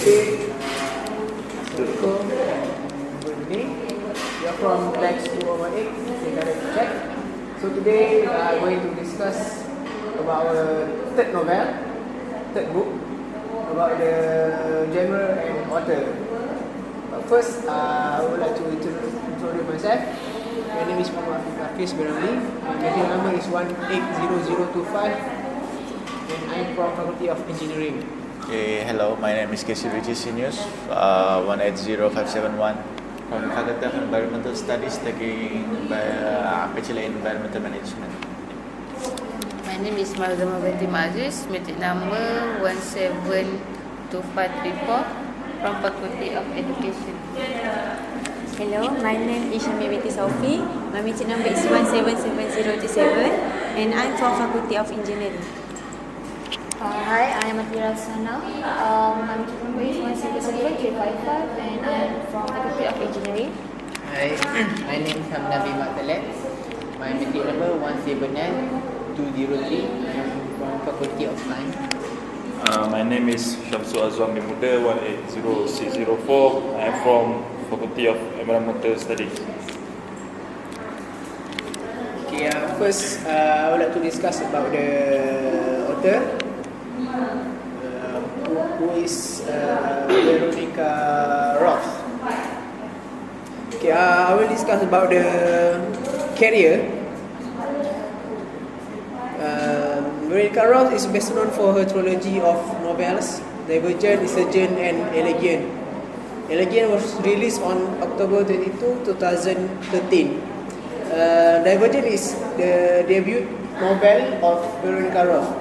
Assalamualaikum. Good evening. We are from LAX 2018, Teh Tarik Book Chat. So today we are going to discuss about our third novel, third book, about the genre and author. But first, I would like to introduce myself. My name is Muhammad Hafiz Beramli. My contact number is 180025, and I'm from Faculty of Engineering. Okay, hello, my name is Casey Regis Seniors, 180571 from the Faculty of Environmental Studies, taking Bachelor in Environmental Management. My name is Marzama Binti Aziz, meeting number 172534 from Faculty of Education. Hello, my name is Shamia Binti Saufi. My meeting number is 177027 and I'm from Faculty of Engineering. Hi, I am Atira Sana. My number is 177355 and I am from Faculty of Engineering. Hi, my name is Hamnabi Matalet. My meeting number 179203. I am from Faculty of Science. My name is Syamsul Azwam Bimuda, 180604. I am from Faculty of Environmental Studies. Okay, first I would like to discuss about the author, who is Veronica Roth. Okay, I will discuss about the career. Veronica Roth is best known for her trilogy of novels, Divergent, Insurgent, and Elegant. Elegant was released on October 22, 2013. Divergent is the debut novel of Veronica Roth.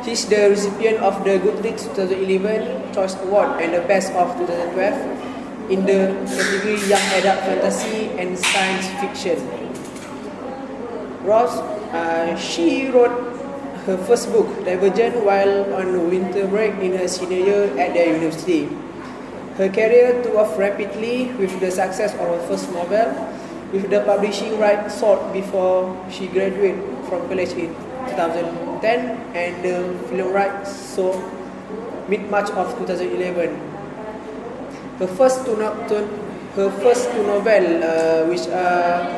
She is the recipient of the Goodreads 2011 Choice Award and the Best of 2012 in the category Young Adult Fantasy and Science Fiction. Roth, she wrote her first book, Divergent, while on winter break in her senior year at the university. Her career took off rapidly with the success of her first novel, with the publishing rights sold before she graduated from college in 2010, and the film rights sold mid-March of 2011. Her first two novels, which are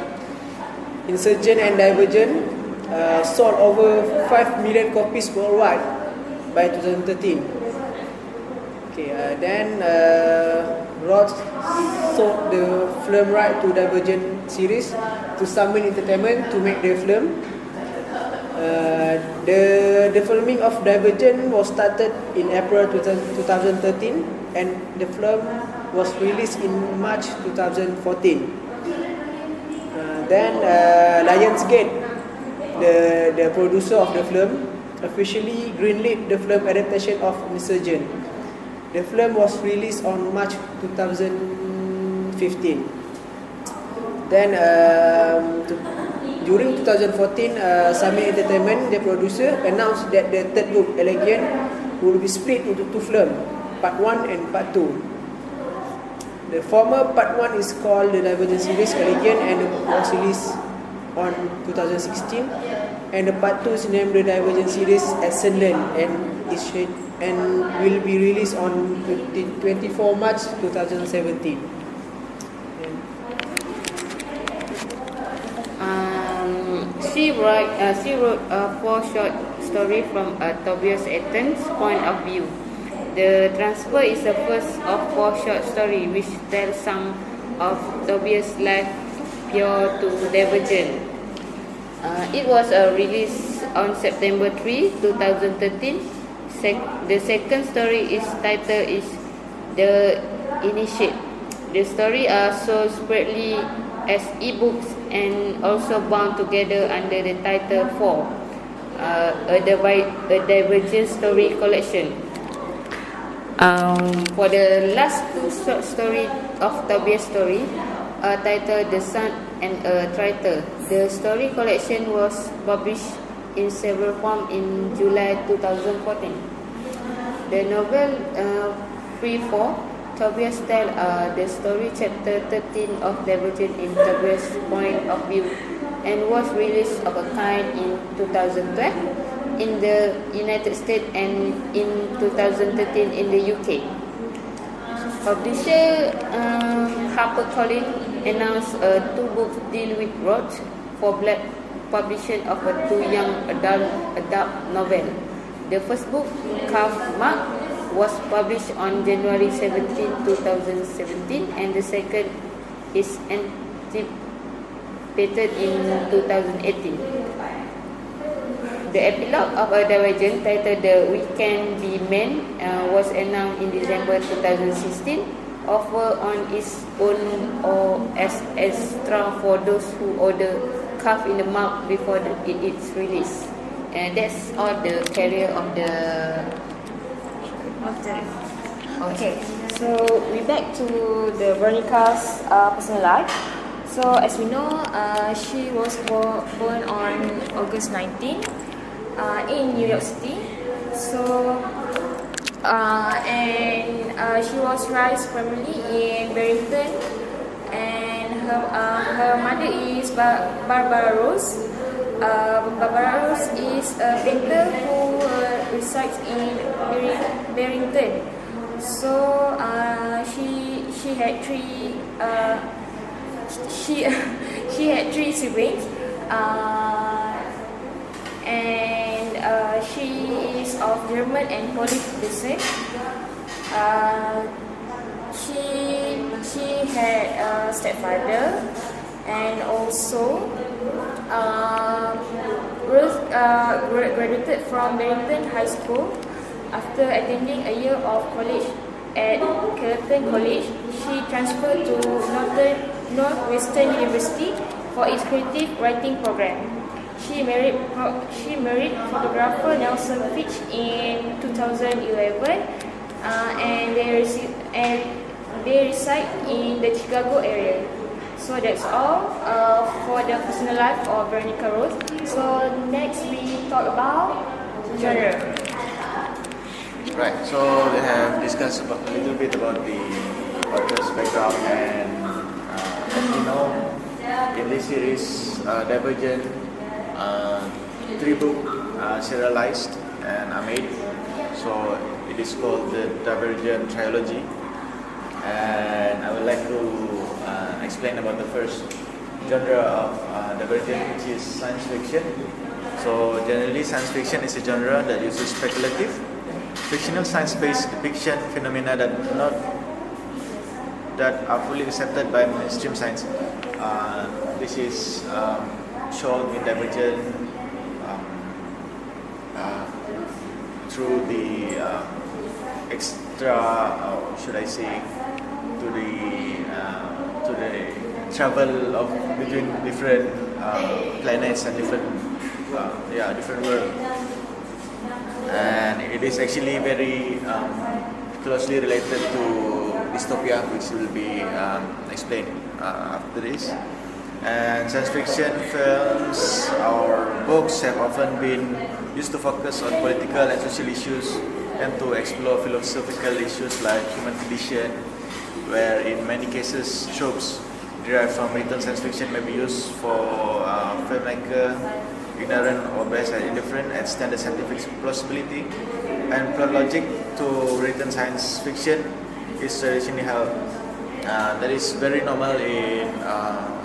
Insurgent and Divergent, sold over 5 million copies worldwide by 2013. Okay, then Roth sold the film right to Divergent series to Summon Entertainment to make the film. The filming of Divergent was started in April 2013 and the film was released in March 2014. Then Lionsgate, the producer of the film, officially greenlit the film adaptation of Insurgent. The film was released on March 2015. Then during 2014, Summon Entertainment, the producer, announced that the third book, Elegant, will be split into two films, Part 1 and Part 2. The former Part 1 is called the Divergent series Elegant and was released on 2016, and the Part 2 is named the Divergent series Ascendant and will be released on 24 March 2017. She wrote a 4 short story from Tobias Eaton's point of view. The Transfer is the first of 4 short stories which tell some of Tobias' life prior to Divergent. It was released on September 3, 2013. The second story is titled is The Initiate. The story are sold separately as e-books and also bound together under the title 4, a Divergent story collection. For the last 2 short stories of Tobias' story, titled The Sun and a Traitor, the story collection was published in several forms in July 2014. The novel Free Fall, Tobias tells the story chapter 13 of Divergent in Tobias' point of view and was released of a kind in 2012. in the United States and in 2013 in the UK. Publisher HarperCollins announced a 2-book deal with Roach for publication of a 2 young adult novel. The first book, Calf Mark, was published on January 17, 2017, and the second is anticipated in 2018. The epilogue of a Divergent titled The We Can Be Men was announced in December 2016, offered on its own or as extra for those who order Calf in the Mark before its release. And that's all the career of the Okay, so we back to the Veronica's personal life. So as we know, she was born on August 19 in New York City. So she was raised primarily in Barrington, and her mother is Barbara Rose. Barbara Rose is a painter who resides in Barrington. So she had three she had 3 siblings, and she is of German and Polish descent. She had a stepfather, and also Ruth graduated from Barrington High School. After attending a year of college at Curtin College, she transferred to Northwestern University for its creative writing program. She married photographer Nelson Fitch in 2011, and they reside in the Chicago area. So that's all for the personal life of Veronica Rose. So next we talk about genre. Right, so we have discussed a little bit about the author's background, and as you know, in this series, Divergent 3-book serialized and are made. So it is called the Divergent Trilogy, and I would like to explain about the first genre of Divergent, which is science fiction. So generally, science fiction is a genre that uses speculative fictional science-based depiction phenomena that are fully accepted by mainstream science. This is shown in Divergent through the to the travel of between different planets and different worlds. And it is actually very closely related to dystopia, which will be explained after this. And science fiction films or books have often been used to focus on political and social issues and to explore philosophical issues like human condition, where in many cases tropes derived from written science fiction may be used for filmmaker ignorant or biased and indifferent at standard scientific plausibility and plot logic to written science fiction is traditionally held. That is very normal in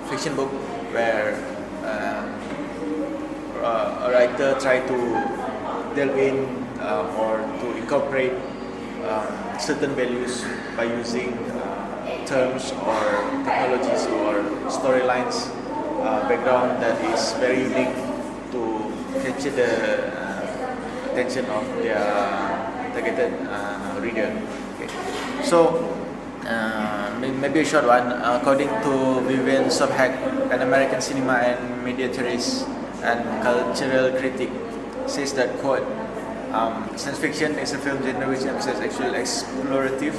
fiction book, where a writer try to delve in or to incorporate certain values by using terms or technologies or storylines background that is very unique to capture the attention of their targeted reader. Okay. So maybe a short one. According to Vivian Sobhack, an American cinema and media theorist and cultural critic, says that, quote, science fiction is a film genre which emphasizes actual explorative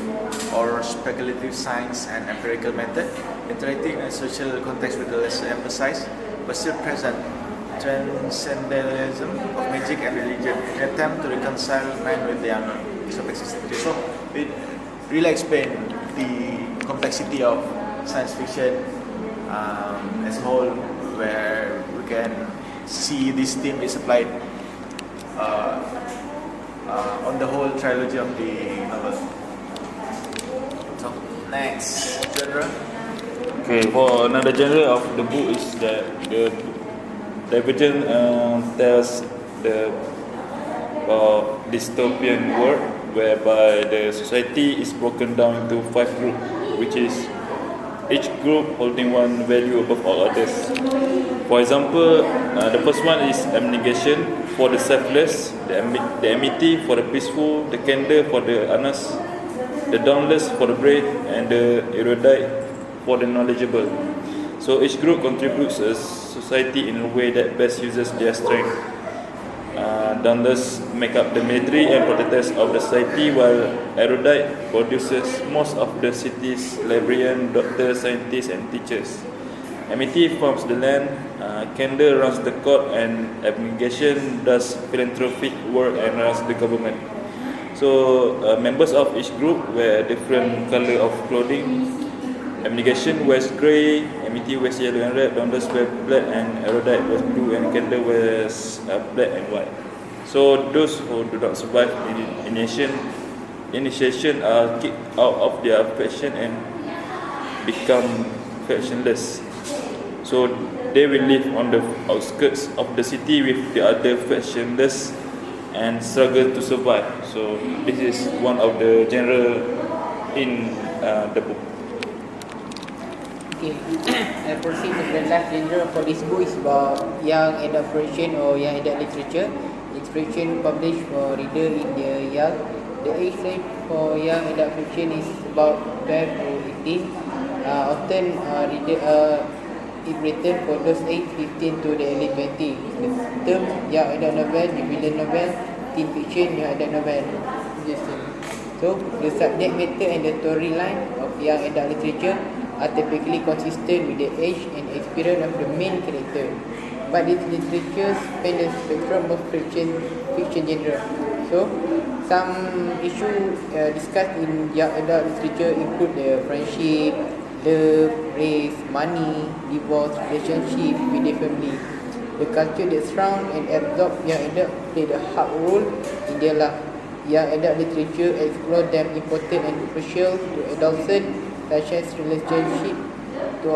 or speculative science and empirical method, interacting in a social context with a lesser emphasis, but still present transcendentalism of magic and religion, an attempt to reconcile man with the unknown. So it really explains the complexity of science fiction as a whole, where we can see this theme is applied on the whole trilogy of the novel. So next genre. Okay, for another genre of the book is that the Divergent tells the dystopian world whereby the society is broken down into 5 groups, which is each group holding one value above all others. For example, the first one is abnegation for the selfless, the amity for the peaceful, the candor for the honest, the dauntless for the brave, and the erudite for the knowledgeable. So each group contributes a society in a way that best uses their strength. Dauntless make up the military and protectors of the society, while erudite produces most of the city's librarians, doctors, scientists, and teachers. Amity farms the land, candor runs the court, and abnegation does philanthropic work and runs the government. So members of each group wear different color of clothing. Abnegation wears grey, amity wears yellow and red, dauntless wears black, and erudite wears blue, and candor wears black and white. So those who do not survive initiation are kicked out of their faction and become factionless. So they will live on the outskirts of the city with the other factionless and struggle to survive. So this is one of the genre in the book. Okay, I proceed to the last genre for this book is about young adult fiction or young adult literature. It's fiction published for reader in the young. The age range for young adult fiction is about 12 to 18. Often reader it written for those age 15 to the early 20. The terms young adult novel, juvenile novel, teen fiction, young adult novel. So the subject matter and the storyline of young adult literature are typically consistent with the age and experience of the main character. But this literature spans the spectrum of fiction genre. So, some issues discussed in young adult literature include the friendship, love, race, money, divorce, relationship with the family. The culture that surrounds and absorbs young adults play the hard role in their life. Young adult literature explores them important and crucial to adolescents, such as relationship to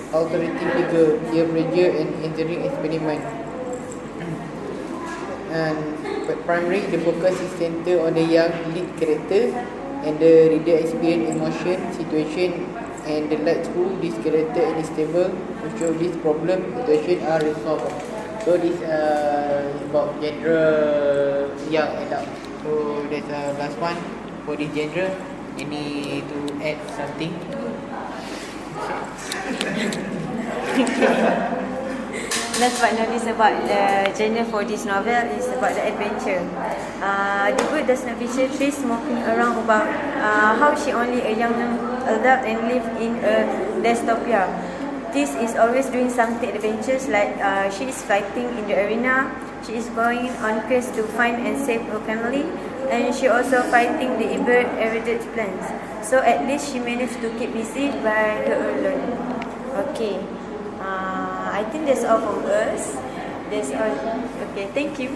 authority figure, peer pressure, and engineering experiment. And primarily, the focus is centered on the young lead character and the reader experience emotion, situation, and the light through this character and is stable to show this problem situation are resolved. So this is about genre young adult. So that's the last one for this genre. Any to add something? Last but not least about the genre for this novel is about the adventure. The book does not feature Trish smoking around about how she only a young adult and live in a dystopia. Trish is always doing something adventures like she is fighting in the arena, she is going on quest to find and save her family, and she also fighting the evil erudite plans. So at least she managed to keep busy by her alone. Okay, I think that's all from us. That's all. Okay, thank you.